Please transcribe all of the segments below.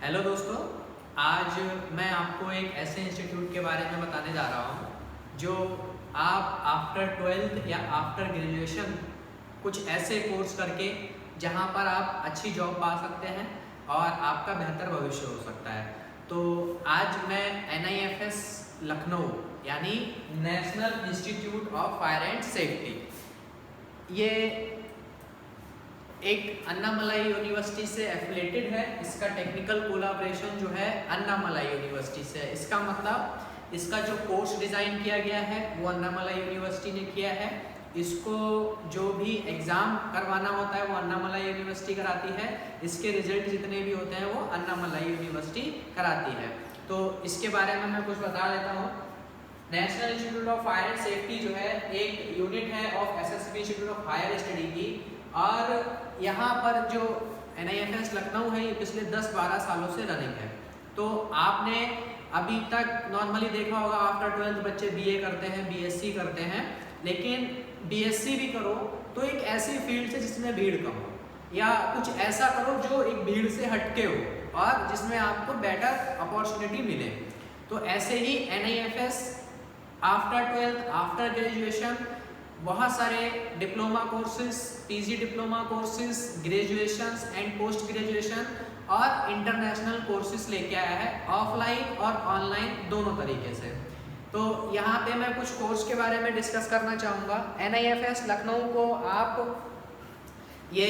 Hello दोस्तों, आज मैं आपको एक ऐसे इंस्टीट्यूट के बारे में बताने जा रहा हूँ जो आप आफ्टर ट्वेल्थ या आफ्टर ग्रेजुएशन कुछ ऐसे कोर्स करके जहाँ पर आप अच्छी जॉब पा सकते हैं और आपका बेहतर भविष्य हो सकता है। तो आज मैं NIFS लखनऊ यानी national Institute of Fire and safety, ये एक अन्नामलाई यूनिवर्सिटी से एफिलेटेड है। इसका टेक्निकल कोलैबोरेशन जो है अन्नामलाई यूनिवर्सिटी से है। इसका मतलब इसका जो कोर्स डिज़ाइन किया गया है वो अन्नामलाई यूनिवर्सिटी ने किया है। इसको जो भी एग्ज़ाम करवाना होता है वो अन्नामलाई यूनिवर्सिटी कराती है। इसके रिजल्ट जितने भी होते हैं वो अन्नामलाई यूनिवर्सिटी कराती है। तो इसके बारे में मैं कुछ बता देता हूँ। National Institute of Fire and safety जो है एक यूनिट है of SSB Institute of Higher Study की, और यहाँ पर जो NIFS लखनऊ है ये पिछले 10-12 सालों से रनिंग है। तो आपने अभी तक नॉर्मली देखा होगा आफ्टर 12th बच्चे BA करते हैं, BSc करते हैं, लेकिन BSc भी करो तो एक ऐसी फील्ड से जिसमें भीड़ कम हो, या कुछ ऐसा करो जो एक भीड़ से हटके हो और जिसमें आपको बेटर अपॉर्चुनिटी मिले। तो ऐसे ही NIFS after 12th after graduation बहुत सारे diploma courses, PG diploma courses, graduations and post graduation और इंटरनेशनल कोर्सेज लेके आया है, ऑफलाइन और ऑनलाइन दोनों तरीके से। तो यहाँ पे मैं कुछ कोर्स के बारे में डिस्कस करना चाहूँगा। NIFS लखनऊ को आप ये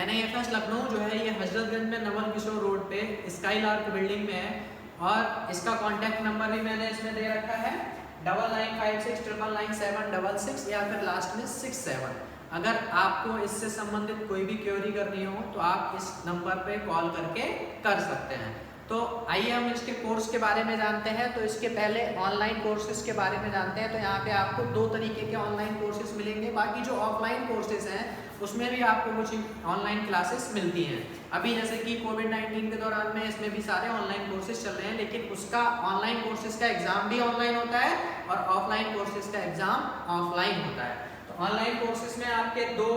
NIFS लखनऊ जो है ये हजरतगंज में नवल किशोर रोड पे स्काईलार्क बिल्डिंग में है, और इसका कॉन्टैक्ट नंबर भी मैंने इसमें दे रखा है 9956999766 या फिर लास्ट में 67। अगर आपको इससे संबंधित कोई भी क्वेरी करनी हो तो आप इस नंबर पे कॉल करके कर सकते हैं। तो आइए हम इसके कोर्स के बारे में जानते हैं। तो इसके पहले ऑनलाइन कोर्सेज के बारे में जानते हैं। तो यहाँ पे आपको दो तरीके के ऑनलाइन कोर्सेज मिलेंगे। बाकी जो ऑफलाइन कोर्सेज हैं उसमें भी आपको कुछ ऑनलाइन क्लासेस मिलती हैं। अभी जैसे कि कोविड-19 के दौरान में इसमें भी सारे ऑनलाइन कोर्सेज चल रहे हैं, लेकिन उसका ऑनलाइन कोर्सेज का एग्जाम भी ऑनलाइन होता है और ऑफलाइन कोर्सेज का एग्जाम ऑफलाइन होता है। तो ऑनलाइन कोर्सेज में आपके दो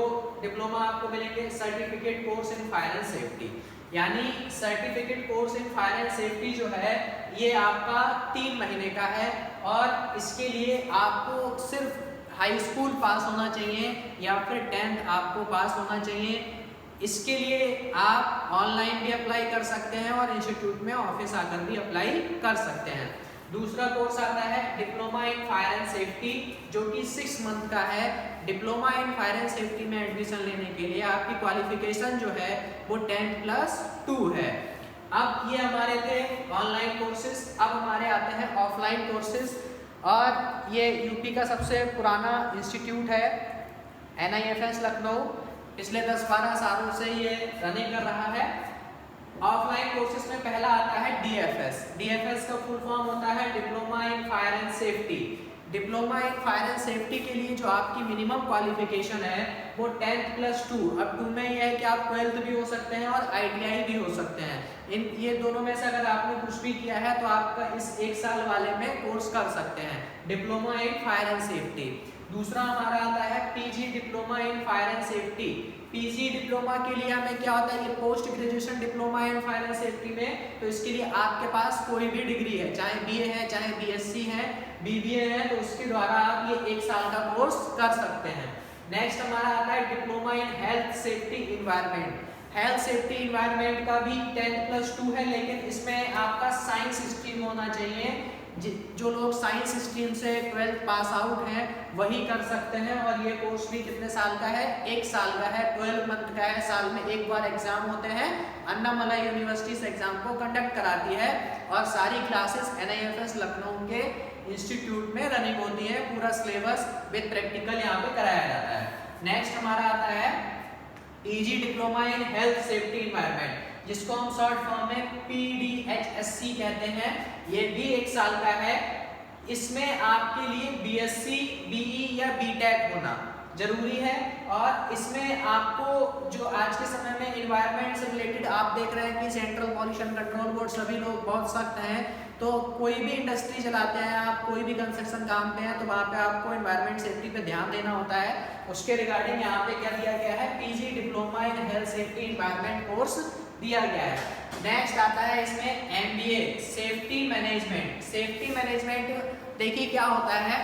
डिप्लोमा आपको मिलेंगे। Certificate course in fire and safety, यानी certificate course in fire and safety जो है ये आपका 3 महीने का है, और इसके लिए आपको सिर्फ हाई स्कूल पास होना चाहिए या फिर 10th आपको पास होना चाहिए। इसके लिए आप ऑनलाइन भी अप्लाई कर सकते हैं और इंस्टीट्यूट में ऑफिस आकर भी अप्लाई कर सकते हैं। दूसरा कोर्स आता है diploma in fire and safety, जो कि 6 मंथ का है। Diploma in fire and safety में एडमिशन लेने के लिए आपकी क्वालिफिकेशन जो है वो 10+2 है। अब ये हमारे थे ऑनलाइन कोर्सेज। अब हमारे आते हैं ऑफलाइन कोर्सेज, और ये यूपी का सबसे पुराना इंस्टीट्यूट है NIFS लखनऊ। पिछले 10-12 सालों से ये रनिंग कर रहा है। ऑफलाइन कोर्सेज में पहला आता है DFS। DFS का फुल फॉर्म होता है diploma in fire and safety. Diploma in fire and safety के लिए जो आपकी मिनिमम क्वालिफिकेशन है वो 10+2। अब 2 में यह है कि आप 12th भी हो सकते हैं और ITI भी हो सकते हैं। ये दोनों में से अगर आपने कुछ भी किया है तो आपका इस 1 साल वाले में कोर्स कर सकते हैं, diploma in fire and safety. दूसरा हमारा आता है PG diploma in fire and safety. PG diploma के लिए हमें क्या होता है, ये post graduation diploma in fire and safety में। तो इसके लिए आपके पास कोई भी डिग्री है, चाहे BA है, चाहे BSc है, BBA है, तो उसके द्वारा आप ये 1 साल का कोर्स कर सकते हैं। नेक्स्ट हमारा आता है diploma in health safety environment. Health safety environment का भी 10+2 है, लेकिन इसमें आपका साइंस स्ट्रीम होना चाहिए। जो लोग साइंस स्ट्रीम से 12th पास आउट हैं वही कर सकते हैं। और ये कोर्स भी कितने साल का है, 1 साल का है, 12 मंथ का है। साल में एक बार एग्जाम होते हैं। अन्नामलाई यूनिवर्सिटी इस एग्जाम को कंडक्ट कराती है, और सारी क्लासेस NIFS लखनऊ के इंस्टीट्यूट में रनिंग होती है। पूरा सिलेबस विद प्रैक्टिकल यहाँ पे कराया जाता है। नेक्स्ट हमारा आता है PG diploma in health safety environment, जिसको हम शॉर्ट फॉर्म में PDHSC कहते हैं। ये भी 1 साल का है। इसमें आपके लिए BSc, BE या BTech होना जरूरी है। और इसमें आपको जो आज के समय में इन्वायरमेंट से रिलेटेड आप देख रहे हैं कि सेंट्रल पॉल्यूशन कंट्रोल बोर्ड सभी लोग बहुत सख्त हैं। तो कोई भी इंडस्ट्री चलाते हैं आप, कोई भी कंस्ट्रक्शन काम पे हैं, तो वहाँ पे आपको इन्वायरमेंट सेफ्टी पे ध्यान देना होता है। उसके रिगार्डिंग यहाँ पे क्या दिया गया है, PG diploma in health safety environment course दिया गया है। नेक्स्ट आता है इसमें MBA safety management. Safety management देखिए क्या होता है,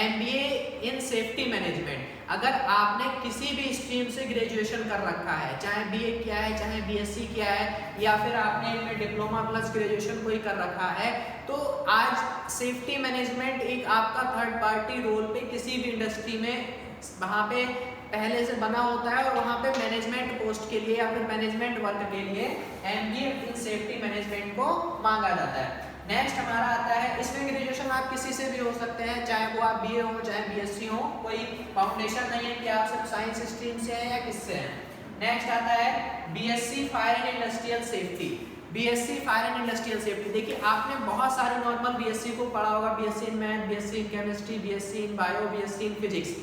MBA इन सेफ्टी मैनेजमेंट। अगर आपने किसी भी स्ट्रीम से ग्रेजुएशन कर रखा है, चाहे BA किया है, चाहे BSc किया है, या फिर आपने इनमें डिप्लोमा प्लस ग्रेजुएशन कोई कर रखा है, तो आज सेफ्टी मैनेजमेंट एक आपका थर्ड पार्टी रोल पे किसी भी इंडस्ट्री में वहाँ पे पहले से बना होता है और वहाँ पे मैनेजमेंट पोस्ट के लिए या फिर मैनेजमेंट वर्क के लिए MBA इन सेफ्टी मैनेजमेंट को मांगा जाता है। नेक्स्ट हमारा आता है, इसमें ग्रेजुएशन आप किसी से भी हो सकते हैं, चाहे वो आप BA हो चाहे BSc हो, कोई फाउंडेशन नहीं है कि आप सिर्फ साइंस स्ट्रीम से हैं या किससे हैं। नेक्स्ट आता है BSc fire and industrial safety. BSc fire and industrial safety, देखिए आपने बहुत सारे नॉर्मल BSc को पढ़ा होगा, BSc in math, BSc in chemistry, BSc in bio, BSc in physics.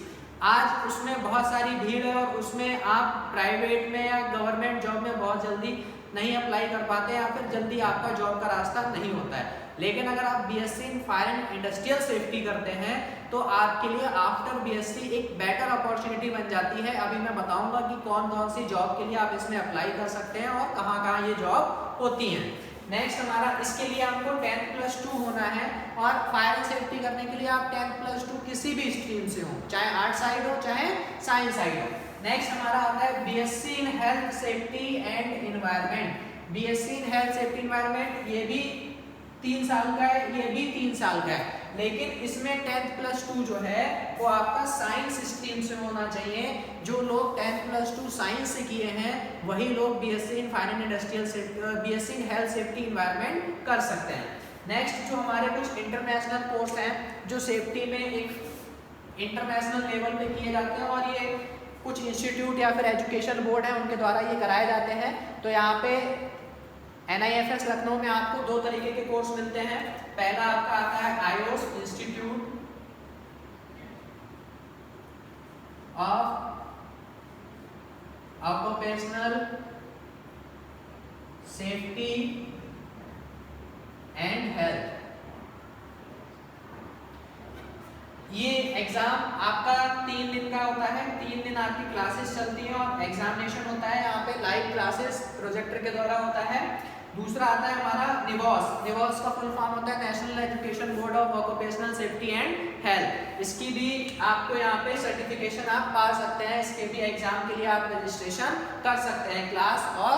आज उसमें बहुत सारी भीड़ है और उसमें आप प्राइवेट में या गवर्नमेंट जॉब में बहुत जल्दी नहीं अप्लाई कर पाते या फिर जल्दी आपका जॉब का रास्ता नहीं होता है। लेकिन अगर आप BSc in fire and industrial safety करते हैं तो आपके लिए आफ्टर BSc एक बेटर अपॉर्चुनिटी बन जाती है। अभी मैं बताऊंगा कि कौन कौन सी जॉब के लिए आप इसमें अप्लाई कर सकते हैं और कहाँ कहाँ ये जॉब होती हैं। नेक्स्ट हमारा, इसके लिए आपको 10+2 होना है और फायर एंड सेफ्टी करने के लिए आप 10+2 किसी भी स्ट्रीम से हो, चाहे आर्ट साइड हो चाहे साइंस साइड हो। नेक्स्ट हमारा आता है BSc in health safety and environment. BSc in health safety environment, ये भी 3 साल का है, ये भी 3 साल का है, लेकिन इसमें 10+2 जो है वो आपका साइंस स्ट्रीम से होना चाहिए। जो लोग 10+2 साइंस से किए हैं वही लोग BSc in fire and industrial safety, BSc in health safety environment कर सकते हैं। नेक्स्ट जो हमारे कुछ इंटरनेशनल कोर्स हैं जो सेफ्टी में एक इंटरनेशनल लेवल पे किए जाते हैं और ये कुछ इंस्टीट्यूट या फिर एजुकेशन बोर्ड है उनके द्वारा ये कराए जाते हैं। तो यहाँ पे NIFS लखनऊ में आपको 2 तरीके के कोर्स मिलते हैं। पहला आपका आता है IOS institute of occupational safety and health. ये एग्जाम आपका 3 दिन का होता है, 3 दिन आपकी क्लासेस चलती हैं और एग्जामिनेशन होता है। यहाँ पे लाइव क्लासेस प्रोजेक्टर के द्वारा होता है। दूसरा आता है हमारा निवॉस। निवॉस का फुल फॉर्म होता है national education board of occupational safety and health. इसकी भी आपको यहाँ पे सर्टिफिकेशन आप पा सकते हैं, इसके भी एग्जाम के लिए आप रजिस्ट्रेशन कर सकते हैं, क्लास और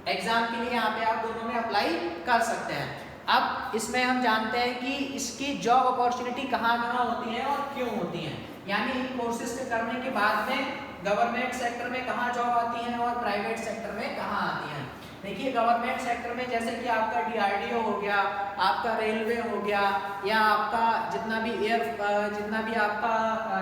एग्जाम के लिए यहाँ पे आप दोनों में अप्लाई कर सकते हैं। अब इसमें हम जानते हैं कि इसकी जॉब अपॉर्चुनिटी कहाँ कहाँ होती है और क्यों होती है, यानी इन कोर्सेज के करने के बाद में गवर्नमेंट सेक्टर में कहाँ जॉब आती है और प्राइवेट सेक्टर में कहाँ आती है। देखिए गवर्नमेंट सेक्टर में जैसे कि आपका DRDO हो गया, आपका रेलवे हो गया, या आपका जितना भी आपका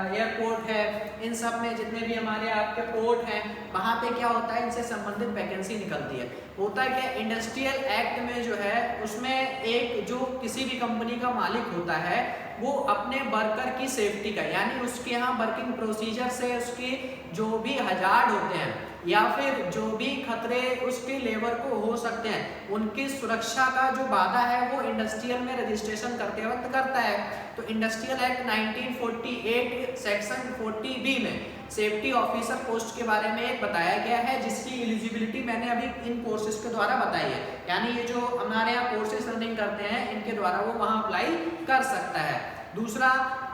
एयरपोर्ट है, इन सब में जितने भी हमारे आपके पोर्ट हैं वहाँ पे क्या होता है, इनसे संबंधित वैकेंसी निकलती है। होता है क्या, इंडस्ट्रियल एक्ट में जो है उसमें एक जो किसी भी कंपनी का मालिक होता है वो अपने वर्कर की सेफ्टी का, यानी उसके यहाँ वर्किंग प्रोसीजर से उसके जो भी हजार्ड होते हैं या फिर जो भी खतरे उसके लेबर को हो सकते हैं उनकी सुरक्षा का जो वादा है वो इंडस्ट्रियल में रजिस्ट्रेशन करते वक्त करता है। तो इंडस्ट्रियल एक्ट 1948 सेक्शन 40B में सेफ्टी ऑफिसर पोस्ट के बारे में एक बताया गया है, जिसकी एलिजिबिलिटी मैंने अभी इन कोर्सेज के द्वारा बताई है, यानी ये जो हमारे यहाँ कोर्सेज रनिंग करते हैं इनके द्वारा वो वहाँ अप्लाई कर सकता है। दूसरा,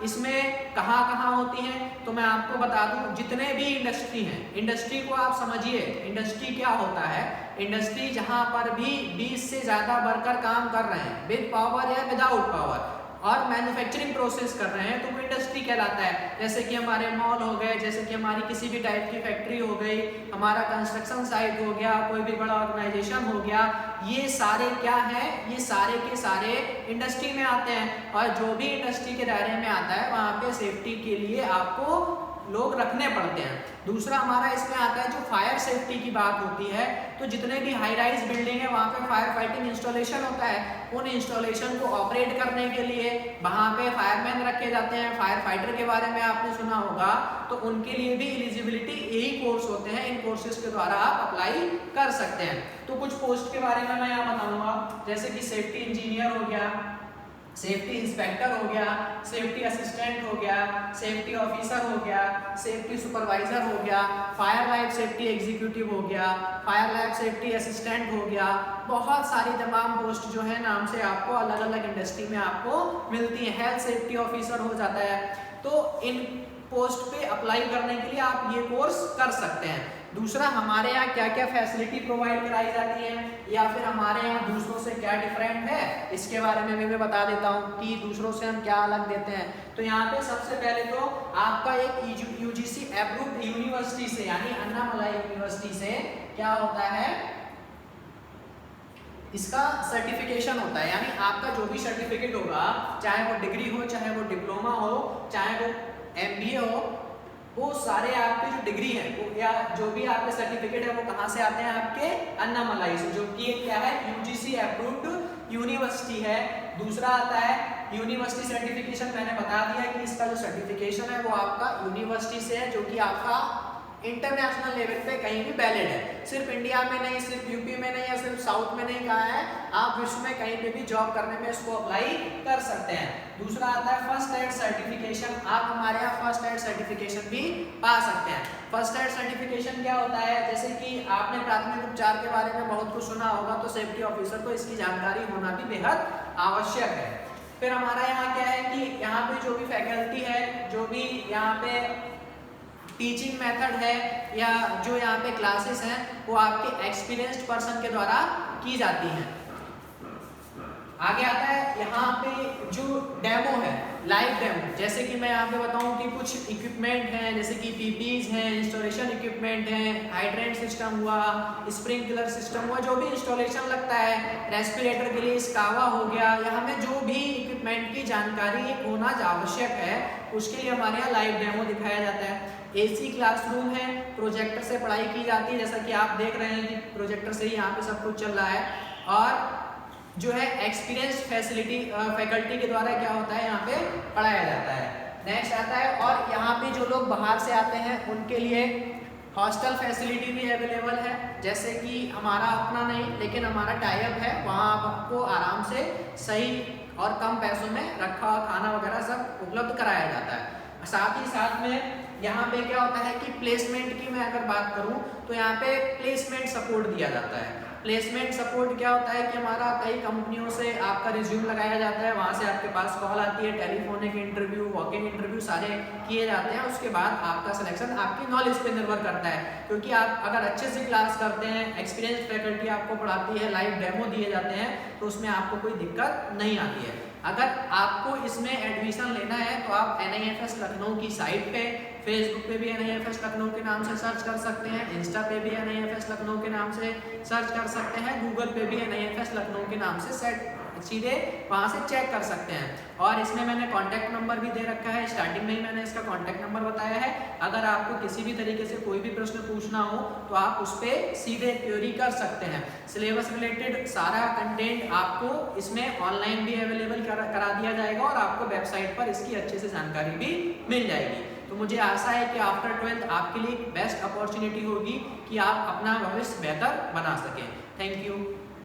इसमें कहाँ कहाँ होती हैं तो मैं आपको बता दूं, जितने भी इंडस्ट्री हैं, इंडस्ट्री को आप समझिए, इंडस्ट्री क्या होता है, इंडस्ट्री जहाँ पर भी 20 से ज़्यादा वर्कर काम कर रहे हैं विद पावर या विदाउट पावर और मैन्युफैक्चरिंग प्रोसेस कर रहे हैं तो वो इंडस्ट्री कहलाता है। जैसे कि हमारे मॉल हो गए, जैसे कि हमारी किसी भी टाइप की फैक्ट्री हो गई, हमारा कंस्ट्रक्शन साइट हो गया, कोई भी बड़ा ऑर्गेनाइजेशन हो गया, ये सारे क्या हैं, ये सारे के सारे इंडस्ट्री में आते हैं। और जो भी इंडस्ट्री के दायरे में आता है वहाँ पे सेफ्टी के लिए आपको लोग रखने पड़ते हैं। दूसरा हमारा इसमें आता है जो फायर सेफ्टी की बात होती है, तो जितने भी हाई राइज बिल्डिंग है वहाँ पे फायर फाइटिंग इंस्टॉलेशन होता है, उन इंस्टॉलेशन को ऑपरेट करने के लिए वहाँ पे फायरमैन रखे जाते हैं। फायर फाइटर के बारे में आपने सुना होगा, तो उनके लिए भी एलिजिबिलिटी यही कोर्स होते हैं, इन कोर्सेज के द्वारा आप अप्लाई कर सकते हैं। तो कुछ पोस्ट के बारे में मैं यहाँ बताऊँगा, जैसे कि सेफ्टी इंजीनियर हो गया, सेफ्टी इंस्पेक्टर हो गया, सेफ्टी असिस्टेंट हो गया, सेफ्टी ऑफिसर हो गया, सेफ्टी सुपरवाइजर हो गया, फायर लाइफ सेफ्टी एग्जीक्यूटिव हो गया, फायर लाइफ सेफ्टी असिस्टेंट हो गया। बहुत सारी तमाम पोस्ट जो है नाम से आपको अलग अलग इंडस्ट्री में आपको मिलती है। हेल्थ सेफ्टी ऑफिसर हो जाता है। तो इन पोस्ट पे अप्लाई करने के लिए आप ये कोर्स कर सकते हैं। दूसरा, हमारे यहाँ क्या क्या फैसिलिटी प्रोवाइड कराई जाती है या फिर हमारे यहाँ दूसरों से क्या डिफरेंट है, इसके बारे में भी मैं बता देता हूँ कि दूसरों से हम क्या अलग देते हैं। तो यहाँ पे सबसे पहले तो आपका एक यूजीसी अप्रूव्ड यूनिवर्सिटी से यानी अन्नामलाई यूनिवर्सिटी से क्या होता है, इसका सर्टिफिकेशन होता है। यानी आपका जो भी सर्टिफिकेट होगा, चाहे वो डिग्री हो, चाहे वो डिप्लोमा हो, चाहे वो एमबीए हो, वो सारे आपके जो डिग्री है वो या जो भी आपके सर्टिफिकेट है वो कहाँ से आते हैं, आपके अन्नामलाई से, जो कि क्या है, यूजीसी अप्रूव्ड यूनिवर्सिटी है। दूसरा आता है यूनिवर्सिटी सर्टिफिकेशन। मैंने बता दिया कि इसका जो सर्टिफिकेशन है वो आपका यूनिवर्सिटी से है, जो कि आपका इंटरनेशनल लेवल पे कहीं भी वैलिड है। सिर्फ इंडिया में नहीं, सिर्फ यूपी में नहीं, या सिर्फ साउथ में नहीं कहा है, आप विश्व में कहीं पे भी जॉब करने में इसको अप्लाई कर सकते हैं। दूसरा आता है फर्स्ट एड सर्टिफिकेशन। आप हमारे यहाँ फर्स्ट एड सर्टिफिकेशन भी पा सकते हैं। फर्स्ट एड सर्टिफिकेशन क्या होता है, जैसे कि आपने प्राथमिक उपचार के बारे में बहुत कुछ सुना होगा, तो सेफ्टी ऑफिसर को इसकी जानकारी होना भी बेहद आवश्यक है। फिर हमारा यहाँ क्या है कि यहाँ पे जो भी फैकल्टी है, जो भी यहाँ पे टीचिंग मेथड है या जो यहाँ पे क्लासेस हैं, वो आपके एक्सपीरियंस्ड पर्सन के द्वारा की जाती हैं। आगे आता है यहाँ पे जो डेमो है, लाइव डेमो। जैसे कि मैं यहाँ पे बताऊँ कि कुछ इक्विपमेंट हैं, जैसे कि पीपीज हैं, इंस्टॉलेशन इक्विपमेंट हैं, हाइड्रेंट सिस्टम हुआ, स्प्रिंकलर सिस्टम हुआ, जो भी इंस्टॉलेशन लगता है, रेस्पिरेटर के लिए स्कावा हो गया, या हमें जो भी इक्विपमेंट की जानकारी होना आवश्यक है, उसके लिए हमारे यहाँ लाइव डेमो दिखाया जाता है। एसी क्लासरूम है, प्रोजेक्टर से पढ़ाई की जाती है, जैसा कि आप देख रहे हैं कि प्रोजेक्टर से ही यहाँ पे सब कुछ चल रहा है। और जो है एक्सपीरियंस फैकल्टी के द्वारा क्या होता है, यहाँ पे पढ़ाया जाता है। नेक्स्ट आता है, और यहाँ पे जो लोग बाहर से आते हैं उनके लिए हॉस्टल फैसिलिटी भी अवेलेबल है। जैसे कि हमारा अपना नहीं, लेकिन हमारा टाई अप है, वहाँ आपको आराम से सही और कम पैसों में रखा हुआ खाना वगैरह सब उपलब्ध कराया जाता है। साथ ही साथ में यहाँ पे क्या होता है कि प्लेसमेंट की मैं अगर बात करूँ तो यहाँ पे प्लेसमेंट सपोर्ट दिया जाता है। प्लेसमेंट सपोर्ट क्या होता है कि हमारा कई कंपनियों से आपका रिज्यूम लगाया जाता है, वहाँ से आपके पास कॉल आती है, telephonic interview, walk in interview सारे किए जाते हैं। उसके बाद आपका सिलेक्शन आपकी नॉलेज पे निर्भर करता है, क्योंकि आप अगर अच्छे से क्लास करते हैं, एक्सपीरियंस फैकल्टी आपको पढ़ाती है, लाइव डेमो दिए जाते हैं, तो उसमें आपको कोई दिक्कत नहीं आती है। अगर आपको इसमें एडमिशन लेना है तो आप NIFS लखनऊ की साइट पे, फेसबुक पे भी NIFS लखनऊ के नाम से सर्च कर सकते हैं, इंस्टा पे भी NIFS लखनऊ के नाम से सर्च कर सकते हैं, गूगल पे भी NIFS लखनऊ के नाम से सीधे वहाँ से चेक कर सकते हैं। और इसमें मैंने कॉन्टैक्ट नंबर भी दे रखा है, स्टार्टिंग में ही मैंने इसका कॉन्टैक्ट नंबर बताया है। अगर आपको किसी भी तरीके से कोई भी प्रश्न पूछना हो तो आप उस पर सीधे क्वेरी कर सकते हैं। सिलेबस रिलेटेड सारा कंटेंट आपको इसमें ऑनलाइन भी अवेलेबल करा दिया जाएगा और आपको वेबसाइट पर इसकी अच्छे से जानकारी भी मिल जाएगी। तो मुझे आशा है कि आफ्टर 12th आपके लिए बेस्ट अपॉर्चुनिटी होगी कि आप अपना भविष्य बेहतर बना सकें। Thank you.